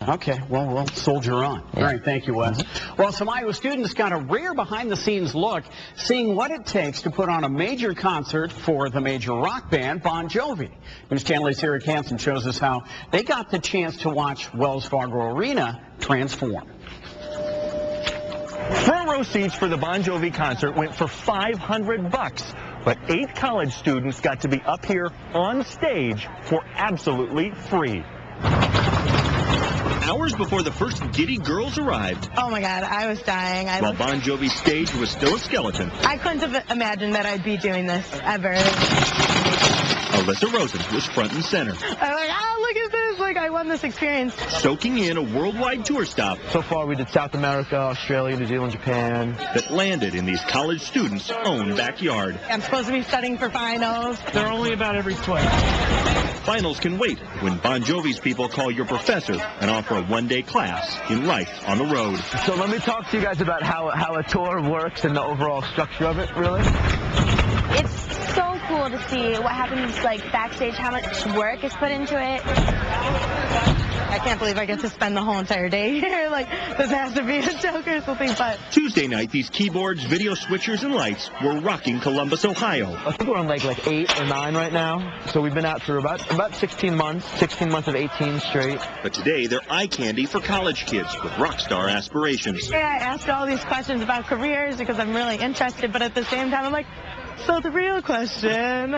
Okay, well, we'll soldier on. Yeah. All right, thank you, Wes. Well, some Iowa students got a rare behind-the-scenes look seeing what it takes to put on a major concert for the major rock band Bon Jovi. News Channel's Eric Hansen shows us how they got the chance to watch Wells Fargo Arena transform. Front row seats for the Bon Jovi concert went for $500, but 8 college students got to be up here on stage for absolutely free. Hours before the first giddy girls arrived. Oh my God, I was dying. While Bon Jovi's stage was still a skeleton. I couldn't have imagined that I'd be doing this ever. Alyssa Rosen was front and center. I'm like, oh, look at this. Like, I won this experience. Soaking in a worldwide tour stop. So far, we did South America, Australia, New Zealand, Japan. That landed in these college students' own backyard. I'm supposed to be studying for finals. They're only about every 20. Finals can wait when Bon Jovi's people call your professor and offer a one-day class in life on the road. So let me talk to you guys about how a tour works and the overall structure of it, really. It's so cool to see what happens like backstage, how much work is put into it. I can't believe I get to spend the whole entire day here. Like, this has to be a joke or something, but... Tuesday night, these keyboards, video switchers, and lights were rocking Columbus, Ohio. I think we're on like 8 or 9 right now. So we've been out for about 16 months of 18 straight. But today, they're eye candy for college kids with rock star aspirations. Yeah, I asked all these questions about careers because I'm really interested, but at the same time, I'm like, so the real question, am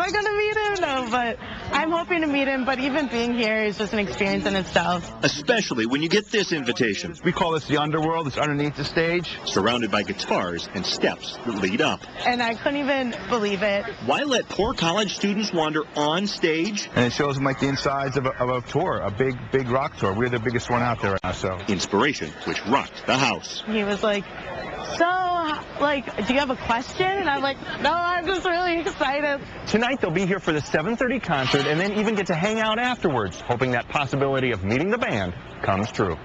I going to meet him? No, but I'm hoping to meet him, but even being here is just an experience in itself. Especially when you get this invitation. We call this the underworld. It's underneath the stage. Surrounded by guitars and steps that lead up. And I couldn't even believe it. Why let poor college students wander on stage? And it shows them like the insides of a tour, a big rock tour. We're the biggest one out there right now, so. Inspiration, which rocked the house. He was like, so, like, do you have a question? And I'm like, no, I'm just really excited. Tonight they'll be here for the 7:30 concert and then even get to hang out afterwards, hoping that possibility of meeting the band comes true.